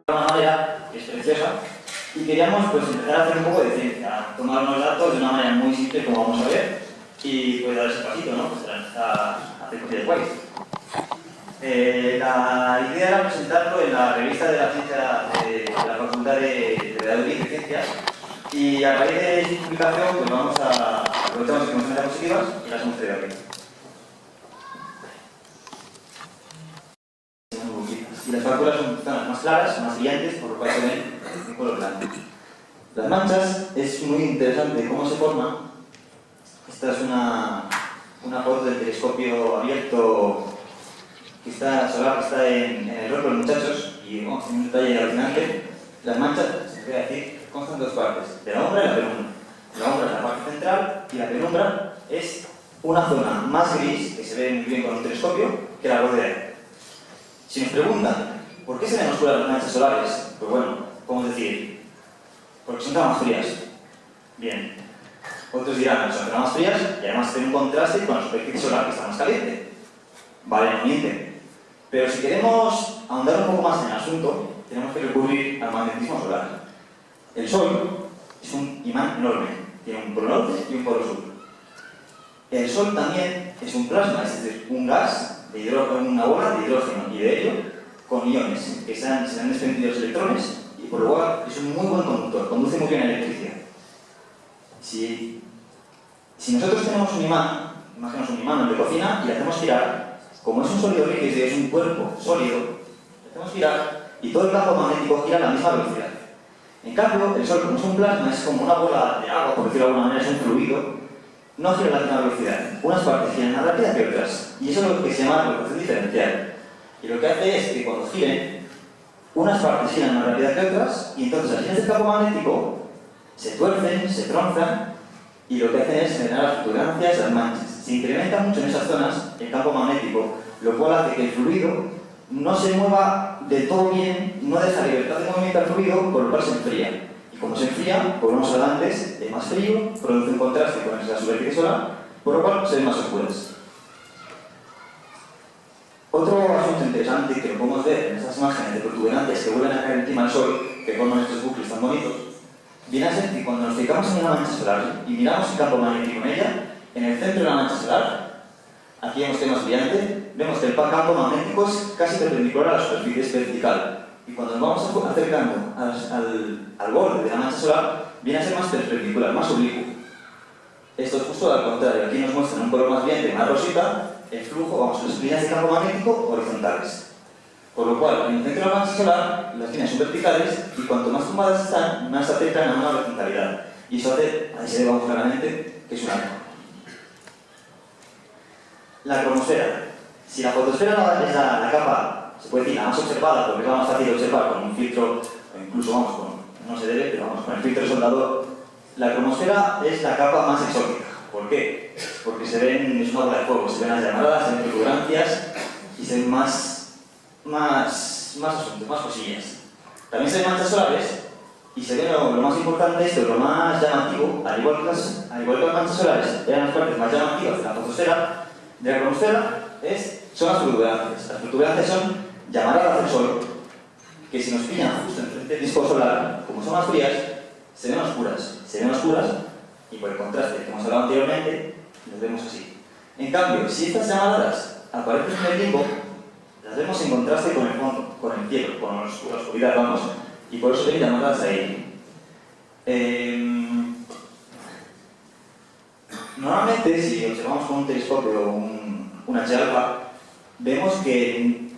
Una manera que es preciosa y queríamos pues empezar a hacer un poco de ciencia, tomar unos datos de una manera muy simple como vamos a ver y pues dar ese pasito, ¿no? Pues para empezar a hacer cosillas guays. La idea era presentarlo en la revista de la ciencia de la Facultad de Pedagogía y Ciencias y a raíz de su publicación pues vamos a aprovechar las consecuencias positivas y las hemos traído aquí. Y las facturas son zonas más claras, más brillantes, por lo cual se ven en color blanco. Las manchas es muy interesante cómo se forman. Esta es una foto del telescopio abierto que está solar, que está en el rostro de los muchachos y vamos a tener un detalle alucinante. Las manchas, se puede decir, constan de dos partes, de la umbra y la penumbra. La umbra es la parte central y la penumbra es una zona más gris, que se ve muy bien con un telescopio, que la rodea. Si nos preguntan ¿por qué se ven oscuras las manchas solares? Pues bueno, podemos decir, porque son tan más frías. Bien. Otros dirán, son tan más frías y además tienen un contraste con la superficie solar que está más caliente. Vale, no mienten. Pero si queremos ahondar un poco más en el asunto, tenemos que recurrir al magnetismo solar. El Sol es un imán enorme. Tiene un polo norte y un polo sur. El Sol también es un plasma, es decir, un gas, una bola de hidrógeno y de helio con iones que se han desprendido los electrones y por lo cual es un muy buen conductor, conduce muy bien la electricidad. Si nosotros tenemos un imán, imaginamos un imán de cocina y le hacemos girar, como es un sólido rígido y es un cuerpo sólido, le hacemos girar y todo el campo magnético gira a la misma velocidad. En cambio, el Sol, como es un plasma, es como una bola de agua, por decirlo de alguna manera, es un fluido, no gira a la misma velocidad. Unas partes giran más rápidas que otras. Y eso es lo que se llama rotación diferencial. Y lo que hace es que cuando giren, unas partes giran más rápidas que otras, y entonces al girar del campo magnético se tuercen, se tronzan, y lo que hacen es generar las protuberancias, las manchas. Se incrementa mucho en esas zonas el campo magnético, lo cual hace que el fluido no se mueva del todo bien, no deja libertad de movimiento al fluido, por lo cual se enfría. Y como se enfría, volvemos a antes, es más frío, produce un contraste con la superficie solar, por lo cual se ven más oscuras. Otro asunto interesante que lo podemos ver en estas imágenes de protuberantes que vuelven a caer encima del Sol, que forman estos bucles tan bonitos, viene a ser que cuando nos fijamos en una mancha solar y miramos el campo magnético en ella, en el centro de la mancha solar, aquí vemos que es más brillante, vemos que el campo magnético es casi perpendicular a la superficie, es vertical. Y cuando nos vamos acercando al borde de la mancha solar, viene a ser más perpendicular, más oblicuo. Esto es justo al contrario. Aquí nos muestran un color más brillante, más rosita, el flujo, vamos, las líneas de campo magnético horizontales. Por lo cual, en el centro de la mancha solar, las líneas son verticales y cuanto más tumbadas están, más se acercan a una horizontalidad. Y eso hace, ahí se ve vamos claramente, que es un arco. La cromosfera. Si la fotosfera es la capa, se puede decir, la más observada, porque es la más fácil de observar con un filtro, o incluso vamos no se debe, pero vamos con el filtro de soldador, la cromosfera es la capa más exótica. ¿Por qué? Porque se ven, es una bola de fuego, se ven las llamaradas, se ven protuberancias y se ven más asuntos, más cosillas. También se ven manchas solares y se ve lo más importante, esto es lo más llamativo, al igual que las manchas solares eran las partes más llamativas de la fotosfera, de la cromosfera, son las protuberancias. Las protuberancias son llamaradas del Sol, que si nos pillan justo enfrente del disco solar, como son más frías, se ven oscuras y por el contraste que hemos hablado anteriormente, las vemos así. En cambio, si estas llamaradas aparecen en el limbo, las vemos en contraste con el fondo, con el cielo, con la oscuridad, vamos, y por eso ven llamaradas ahí. Normalmente, si observamos con un telescopio o un H-alfa, vemos que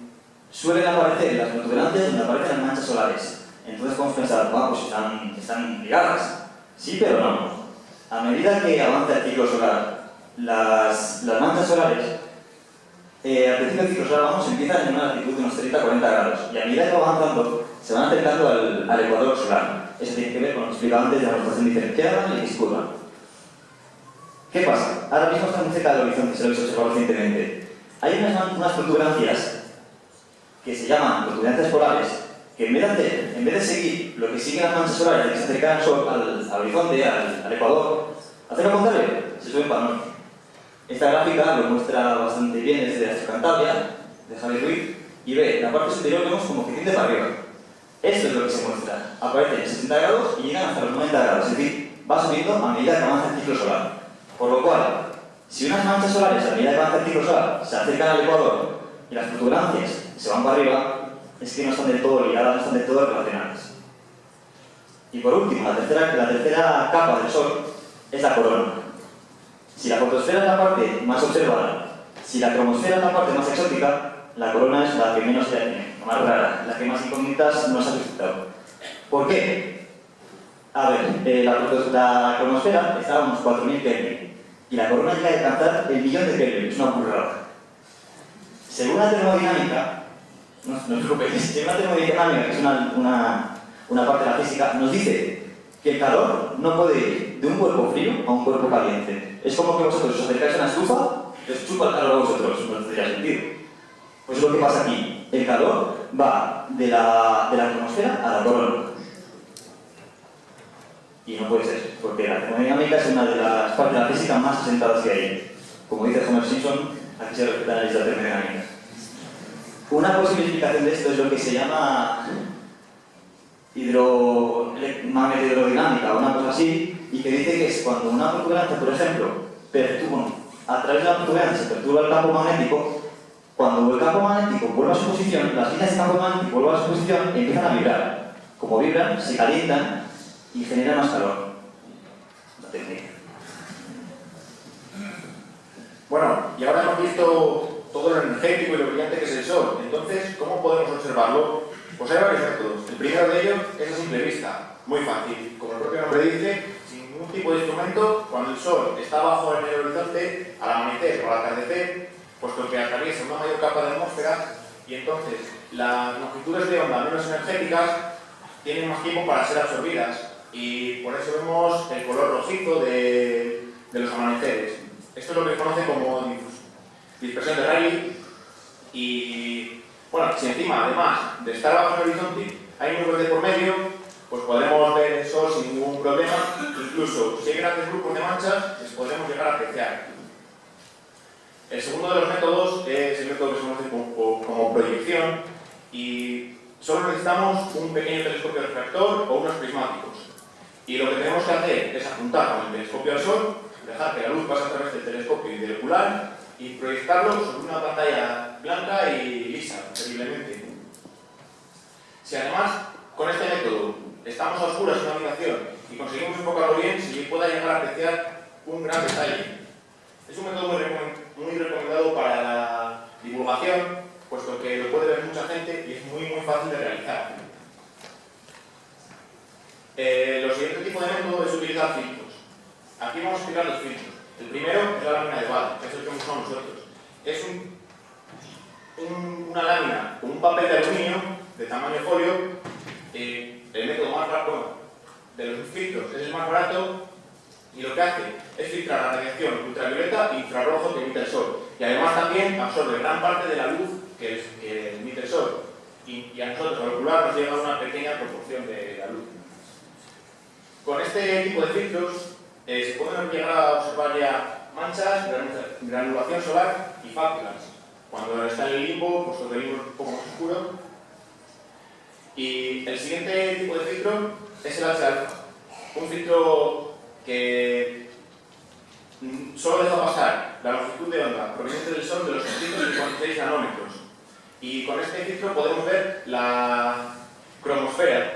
suelen aparecer las protuberancias donde aparecen las manchas solares. Entonces podemos pensar, pues están ligadas. Sí, pero no. A medida que avanza el ciclo solar, las manchas solares, al principio del ciclo solar, empiezan en una latitud de unos 30-40 grados. Y a medida que va avanzando, se van acercando al ecuador solar. Eso tiene que ver con lo que explicaba antes de la rotación diferenciada y X curva. ¿Qué pasa? Ahora mismo está muy cerca del horizonte, se lo habéis observado recientemente. Hay unas protuberancias que se llaman protuberancias polares, que en vez de seguir lo que siguen las manchas solares, de que se acercan al horizonte, al ecuador, hacer lo contrario, se suben para el norte. Esta gráfica lo muestra bastante bien desde Astro-Cantabria, de Javier Ruiz, y ve, la parte superior vemos como que tiende para arriba. Esto es lo que se muestra. Aparece en 60 grados y llegan hasta los 90 grados, es decir, va subiendo a medida que avanza el ciclo solar. Por lo cual, si unas manchas solares a medida que avanza el ciclo solar se acercan al ecuador y las protuberancias se van para arriba, es que no están del todo ligadas, no están del todo relacionadas. Y por último, la tercera capa del Sol es la corona. Si la fotosfera es la parte más observada, si la cromosfera es la parte más exótica, la corona es la que menos se tiene, la más rara, la que más incógnitas nos ha suscitado. ¿Por qué? A ver, la cromosfera está a unos 4.000 Kelvin y la corona llega a alcanzar el millón de Kelvin, es una burrada. Según la termodinámica, no os preocupéis, según la termodinámica, que es una parte de la física, nos dice que el calor no puede ir de un cuerpo frío a un cuerpo caliente. Es como que vosotros os acercáis a una estufa, os chupa el calor a vosotros, no tendría sentido. Pues es lo que pasa aquí. El calor va de la atmósfera a la corona. Y no puede ser, porque la termodinámica es una de las partes de la física más asentadas que hay. Como dice Homer Simpson, aquí se respeta la ley de la termodinámica. Una posible explicación de esto es lo que se llama magnetohidrodinámica o una cosa así, y que dice que es cuando una protuberancia, por ejemplo, a través de la protuberancia se perturba el campo magnético. Cuando el campo magnético vuelve a su posición, las líneas del campo magnético vuelven a su posición y empiezan a vibrar. Como vibran, se calientan y generan más calor. La técnica. Bueno, y ahora hemos visto todo lo energético y lo brillante que es el Sol. Entonces, ¿cómo podemos observarlo? Pues hay varios métodos. El primero de ellos es a simple vista. Muy fácil. Como el propio nombre dice, sin ningún tipo de instrumento, cuando el Sol está abajo en el horizonte, al amanecer o al atardecer, puesto que atraviesa una mayor capa de atmósfera, y entonces las longitudes de onda menos energéticas tienen más tiempo para ser absorbidas, y por eso vemos el color rojizo de los amaneceres. Esto es lo que se conoce como dispersión de Rayleigh. Y bueno, si encima, además de estar abajo en el horizonte, hay nubes de por medio, pues podremos ver el Sol sin ningún problema. Incluso si hay grandes grupos de manchas, les podremos llegar a apreciar. El segundo de los métodos es el método que se conoce como proyección, y solo necesitamos un pequeño telescopio refractor o unos prismáticos. Y lo que tenemos que hacer es apuntar con el telescopio al Sol, dejar que la luz pase a través del telescopio y del ocular y proyectarlo sobre una pantalla blanca y lisa, preferiblemente. Si además con este método estamos a oscuras en una habitación y conseguimos enfocarlo bien, se pueda llegar a apreciar un gran detalle. Es un método muy recomendado para la divulgación, puesto que lo puede ver mucha gente y es muy fácil de realizar. Lo siguiente tipo de método es utilizar filtros. Aquí vamos a explicar los filtros. El primero es la lámina de Wahl, que es el que hemos usado nosotros. Es una lámina con un papel de aluminio de tamaño folio. El método más barato de los filtros es el más barato, y lo que hace es filtrar la radiación ultravioleta e infrarrojo que emite el Sol. Y además también absorbe gran parte de la luz que emite el Sol. Y a nosotros, al ocular, nos llega una pequeña proporción de la luz. Con este tipo de filtros se pueden llegar a observar ya manchas, granulación solar y fáculas. Cuando está en el limbo, puesto que el limbo es un poco más oscuro. Y el siguiente tipo de filtro es el H-alfa. Un filtro que solo deja pasar la longitud de onda proveniente del Sol de los 656 nanómetros. Y con este filtro podemos ver la cromosfera.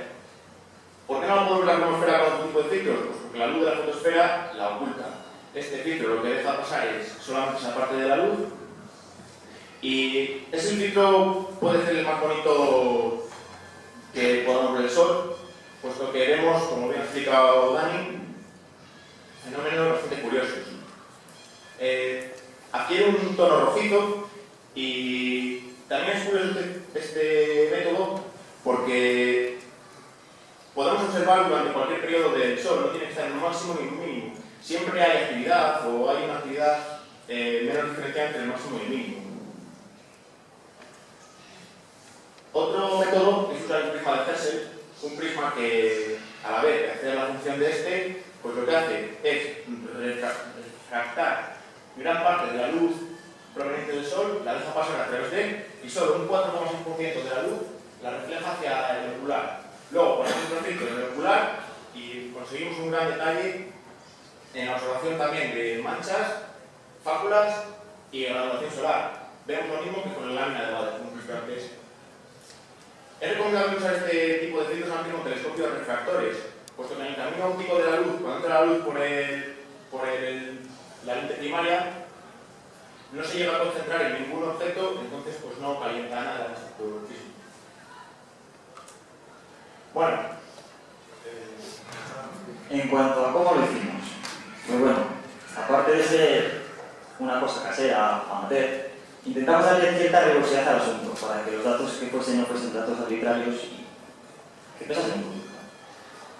¿Por qué no podemos ver la cromosfera con otro tipo de filtros? Pues porque la luz de la fotosfera la oculta. Este filtro lo que deja pasar es solamente esa parte de la luz. Y ese filtro puede ser el más bonito que podamos ver el Sol, puesto que vemos, como bien ha explicado Dani, fenómenos bastante curiosos. Adquiere un tono rojizo, y también es curioso este método porque podemos observar durante cualquier periodo del Sol, no tiene que estar en un máximo ni en un mínimo. Siempre hay actividad o hay una actividad menos diferenciada entre el máximo y el mínimo. Otro método es usar el prisma de Herschel, un prisma que a la vez de hacer la función de este, pues lo que hace es refractar gran parte de la luz proveniente del Sol la deja pasar a través de él y solo un 4,6% de la luz la refleja hacia el ocular. Luego ponemos un filtro en el ocular y conseguimos un gran detalle en la observación también de manchas, fáculas y granulación solar. Vemos lo mismo que con la lámina de Bade, como visto antes. Es recomendable usar este tipo de filtros antes con telescopios refractores, puesto que en el camino óptico de la luz, cuando entra la luz por la lente primaria, no se llega a concentrar en ningún objeto, entonces pues no calienta nada el espectro físico. Bueno, en cuanto a cómo lo hicimos, pues bueno, aparte de ser una cosa casera, amateur, intentamos darle cierta rigurosidad al asunto, para que los datos que fuesen no fuesen datos arbitrarios y que pesasen un poquito.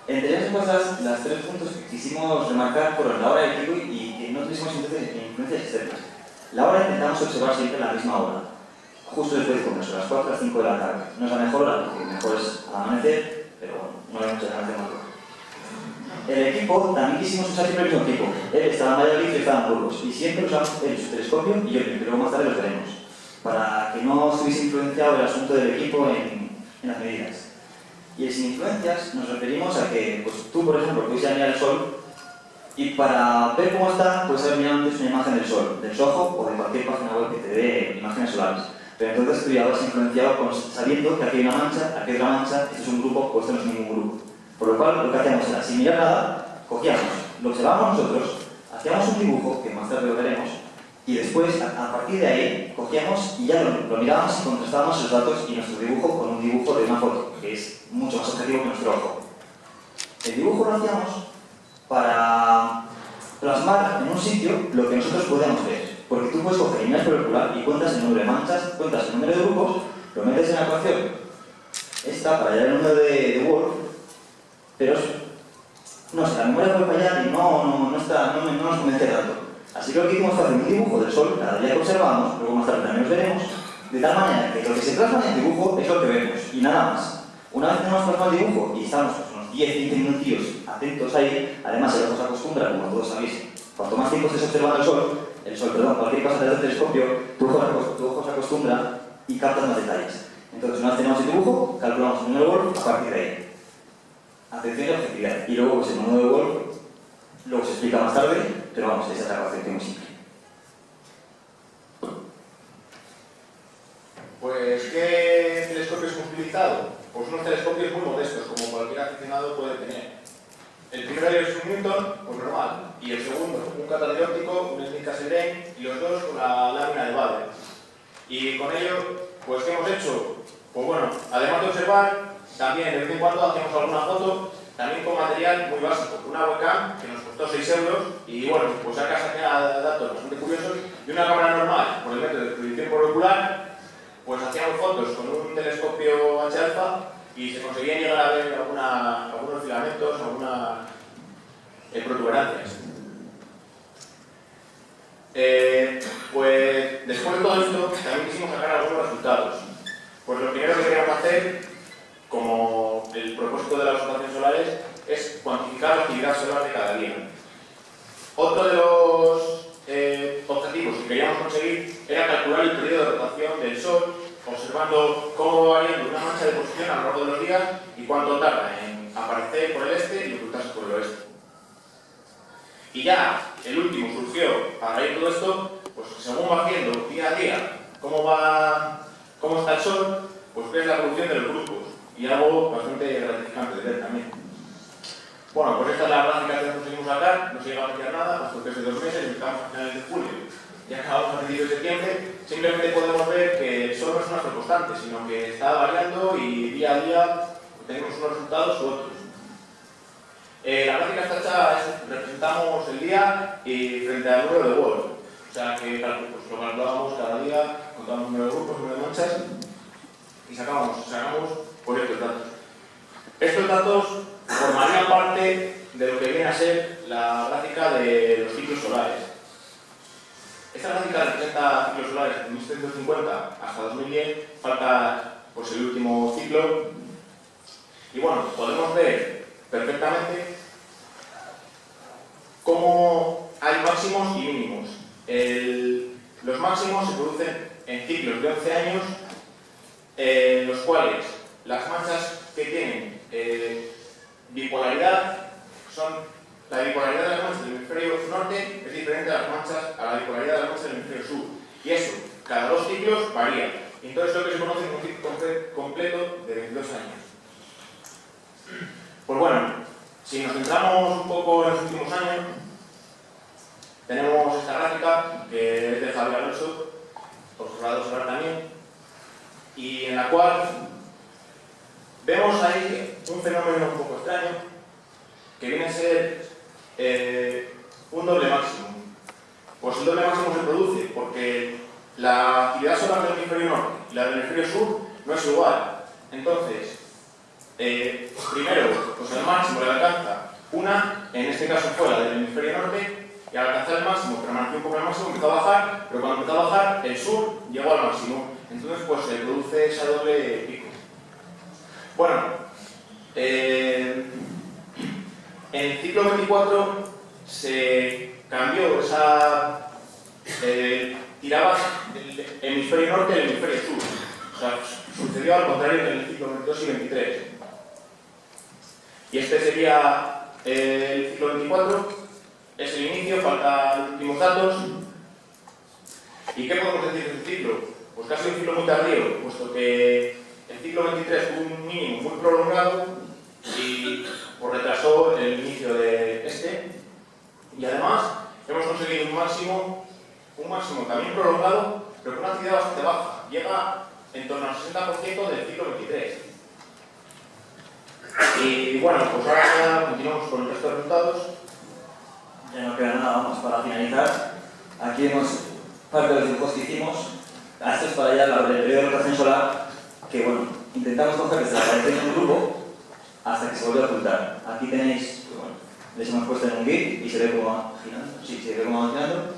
Entre esas cosas, las 3 puntos que quisimos remarcar fueron la hora del pico y que no tuviésemos influencias externas. La hora intentamos observar siempre a la misma hora, justo después de comer, a las 4 a 5 de la tarde. No es la mejor hora, porque mejor es al amanecer, pero bueno, no hay muchas ganas de más. El equipo, también quisimos usar siempre el mismo equipo. Él estaba en Valladolid y yo estaba en Burgos, y siempre usamos su telescopio y yo el mío, que luego más tarde los veremos, para que no estuviese influenciado el asunto del equipo en las medidas. Y el sin influencias nos referimos a que pues, tú, por ejemplo, puedes ir a mirar el Sol y para ver cómo está, puedes haber mirado antes una imagen del Sol, del SOHO o de cualquier página web que te dé imágenes solares. Pero entonces tú ya vas influenciado sabiendo que aquí hay una mancha, aquí hay otra mancha, esto es un grupo o esto no es ningún grupo. Por lo cual, lo que hacíamos era, sin mirar nada, cogíamos, lo observábamos nosotros, hacíamos un dibujo, que más tarde lo veremos, y después, a partir de ahí, cogíamos y ya lo mirábamos y contrastábamos los datos y nuestro dibujo con un dibujo de una foto, que es mucho más objetivo que nuestro ojo. El dibujo lo hacíamos para plasmar en un sitio lo que nosotros podemos ver. Porque tú puedes coger y miras por el ocular y cuentas el número de manchas, cuentas el número de grupos, lo metes en la ecuación esta para hallar el número de Wolf, pero no sé, la memoria puede fallar y no nos convence tanto. Así que lo que hicimos fue hacer un dibujo del Sol cada día que observamos, luego más tarde también los veremos, de tal manera que lo que se plasma en el dibujo es lo que vemos y nada más. Una vez tenemos plasmado el dibujo y estamos pues, unos 10-15 minutillos atentos ahí, además el ojo se acostumbra, como todos sabéis, cuanto más tiempo estés observando el Sol, cualquier cosa del telescopio, tu ojo se acostumbra y captas más detalles. Entonces, una vez tenemos el dibujo, calculamos el número de Wolf a partir de ahí. Atención y objetividad. Y luego, pues el número de Wolf, luego se explica más tarde, pero vamos, esa es la ecuación muy simple. Pues, ¿qué telescopios hemos utilizado? Pues unos telescopios muy modestos, como cualquier aficionado puede tener. El primero de ellos es un Newton, pues normal, y el segundo, un catadióptico, un Smith Cassegrain, y los dos con la lámina de Bade. Y con ello, pues ¿qué hemos hecho? Pues bueno, además de observar, también de vez en cuando hacemos alguna foto, también con material muy básico, una webcam que nos costó 6 euros, y bueno, pues acá saca datos bastante curiosos, y una cámara normal, por el método de exposición por ocular, pues hacíamos fotos con un telescopio H-alfa, y se conseguían llegar a ver algunos filamentos, algunas protuberancias. Pues después de todo esto, también quisimos sacar algunos resultados. Pues lo primero que queríamos hacer, como el propósito de las observaciones solares, es cuantificar la actividad solar de cada día. Otro de los objetivos que queríamos conseguir era calcular el periodo de rotación del Sol, observando cómo va variando una mancha de posición a lo largo de los días y cuánto tarda en aparecer por el este y ocultarse por el oeste. Y ya el último surgió, a raíz de todo esto, pues según va haciendo día a día cómo está el Sol, pues ves la evolución de los grupos y algo bastante gratificante de ver también. Bueno, pues esta es la gráfica que conseguimos sacar, no se llega a cambiar nada, puesto que es de 2 meses, empezamos a finales de julio y acabamos a principios de septiembre. Simplemente podemos ver que el Sol no es una constante, sino que está variando y día a día tenemos unos resultados u otros. La gráfica está hecha, representamos el día y frente al número de Wolf. O sea que pues, lo calculábamos cada día, contábamos el número de grupos, el número de manchas y sacamos por estos datos. Estos datos formarían parte de lo que viene a ser la gráfica de los ciclos solares. Esta gráfica representa ciclos solares de 1750 hasta 2010, falta pues, el último ciclo. Y bueno, podemos ver perfectamente cómo hay máximos y mínimos. Los máximos se producen en ciclos de 11 años, en los cuales las manchas que tienen bipolaridad son la bipolaridad de las manchas del hemisferio norte es diferente a la bipolaridad de las manchas del hemisferio sur. Y eso, cada 2 ciclos varía. Entonces lo que se conoce como un ciclo completo de 22 años. Pues bueno, si nos centramos un poco en los últimos años, tenemos esta gráfica que es de Javier Alonso, observador solar también, y en la cual vemos ahí un fenómeno un poco extraño que viene a ser un doble máximo. Pues el doble máximo se produce porque la actividad solar del hemisferio norte y la del hemisferio sur no es igual. Entonces, primero, pues el máximo le alcanza una, en este caso fue la del hemisferio norte, y al alcanzar el máximo, permaneció un poco el máximo, empezó a bajar, pero cuando empezó a bajar, el sur llegó al máximo. Entonces, pues se produce esa doble pico. Bueno, en el ciclo 24 se cambió esa... tiraba del hemisferio norte al hemisferio sur. O sea, sucedió al contrario en el ciclo 22 y 23. Y este sería el ciclo 24. Es el inicio, faltan los últimos datos. ¿Y qué podemos decir de este ciclo? Pues casi un ciclo muy tardío, puesto que el ciclo 23 tuvo un mínimo muy prolongado y pues, retrasó el inicio de este. Y además hemos conseguido un máximo también prolongado, pero con una actividad bastante baja. Llega en torno al 60% del ciclo 23. Y bueno, pues ahora ya continuamos con el resto de resultados. Ya no queda nada, vamos, para finalizar. Aquí vemos parte de los dibujos que hicimos. Esto es para ya el periodo de rotación solar, que bueno, intentamos coger que se aparece en un grupo hasta que se vuelve a ocultar. Aquí tenéis, bueno, les hemos puesto en un grid y se ve como va girando. Sí, se ve como va girando.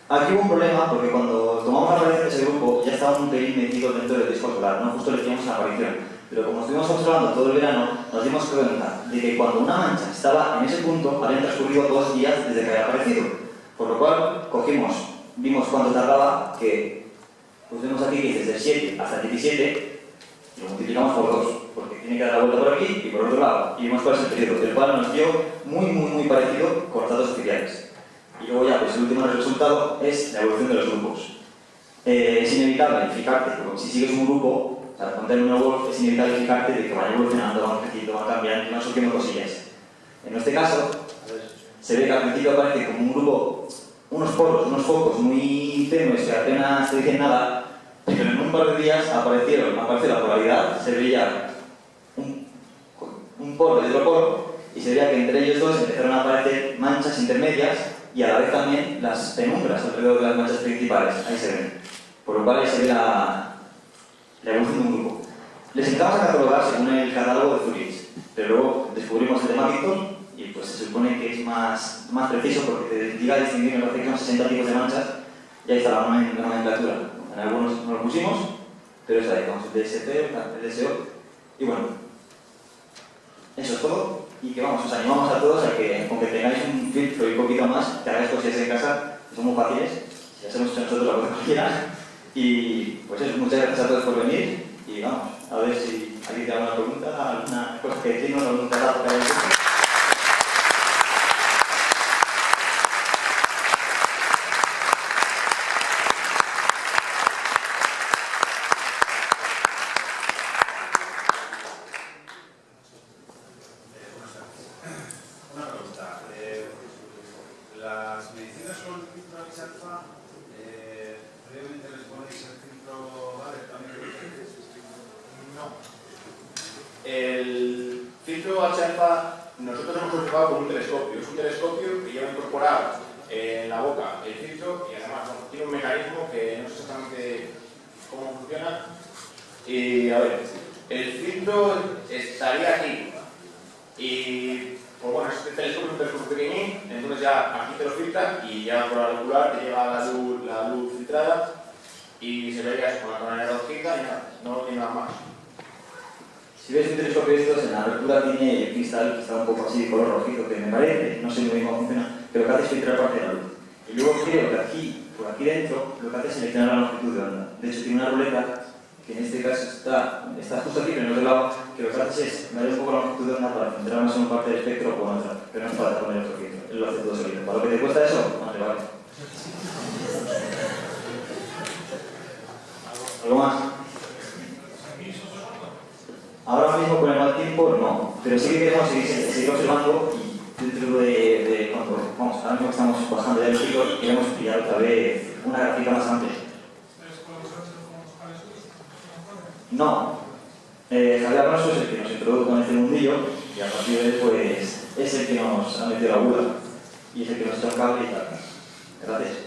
Aquí hubo un problema porque cuando tomamos la aparición de ese grupo ya estaba un pelín metido dentro del disco solar, no justo le hicimos la aparición. Pero como estuvimos observando todo el verano, nos dimos cuenta de que cuando una mancha estaba en ese punto, habían transcurrido 2 días desde que había aparecido. Por lo cual, vimos cuánto tardaba, que pues vemos aquí que desde el 7 hasta el 17, y lo multiplicamos por 2, porque tiene que dar la vuelta por aquí y por otro lado. Y vimos cuál es el periodo, del cual nos dio muy parecido con los datos oficiales. Y luego ya, pues el último resultado es la evolución de los grupos. Es inevitable fijarte, porque si sigues un grupo, o sea, contar un nuevo es inevitable fijarte de que vaya evolucionando, van creciendo, van cambiando y van surgiendo cosillas. En este caso, se ve que al principio aparece como un grupo, unos poros, unos focos muy tenues que apenas te dicen nada, pero en un par de días apareció la polaridad, se veía un poro y otro poro, y se veía que entre ellos dos empezaron a aparecer manchas intermedias y a la vez también las penumbras alrededor de las manchas principales, ahí se ven. Por lo cual ahí se ve la evolución de un grupo. Les empezamos a catalogar según el catálogo de Zurich, pero luego descubrimos el de Mappington y pues se supone que es más preciso porque te llega a distinguir, me parece que son 60 tipos de manchas y ahí está la nomenclatura. En algunos no lo pusimos, pero es ahí, vamos, el DSP, el DSO, y bueno, eso es todo. Y que vamos, os animamos a todos a que, aunque tengáis un filtro y un poquito más, que hagáis cosillas en casa, que son muy fáciles, ya hemos hecho nosotros la cosa cualquiera. Y pues eso, muchas gracias a todos por venir y vamos, a ver si alguien tiene alguna pregunta, alguna cosa que decirnos, algún dato que hayáis visto. Las medicinas con filtro H-alfa, previamente les ponéis el filtro Bader también. No. El filtro H-alfa nosotros hemos observado con un telescopio. Es un telescopio que lleva incorporado en la boca el filtro y además tiene un mecanismo que no sé exactamente cómo funciona. Y a ver, el filtro estaría aquí. Y pues bueno, este telescopio es un telescopio pequeñín, entonces ya aquí te lo filtra y ya por el auricular te llega la luz filtrada y se vería eso con la tonalidad rojita y nada, no tiene nada más. Si ves un telescopio de estos, en la abertura tiene el cristal que está un poco así de color rojizo, que me parece, no sé muy bien cómo funciona, que lo que hace es filtrar parte de la luz. Y luego creo que aquí, por aquí dentro, lo que hace es seleccionar la longitud de onda. De hecho, tiene una ruleta que en este caso está justo aquí, pero en otro lado, que lo que hace es darle un poco la longitud de onda para centrar más en una parte del espectro o en otra. Pero no hace falta poner otro filtro, él lo hace todo solito. Para lo que te cuesta eso, más le vale. ¿Algo más? Ahora mismo con el mal tiempo no, pero sí que queremos seguir observando y dentro de cuando, vamos, ahora mismo estamos bajando ya el ciclo, queremos pillar otra vez una gráfica más amplia. No, Javier Alonso es el que nos introdujo en este mundillo y a partir de él pues es el que nos ha metido la burla y es el que nos echa un cable y tal. Gracias.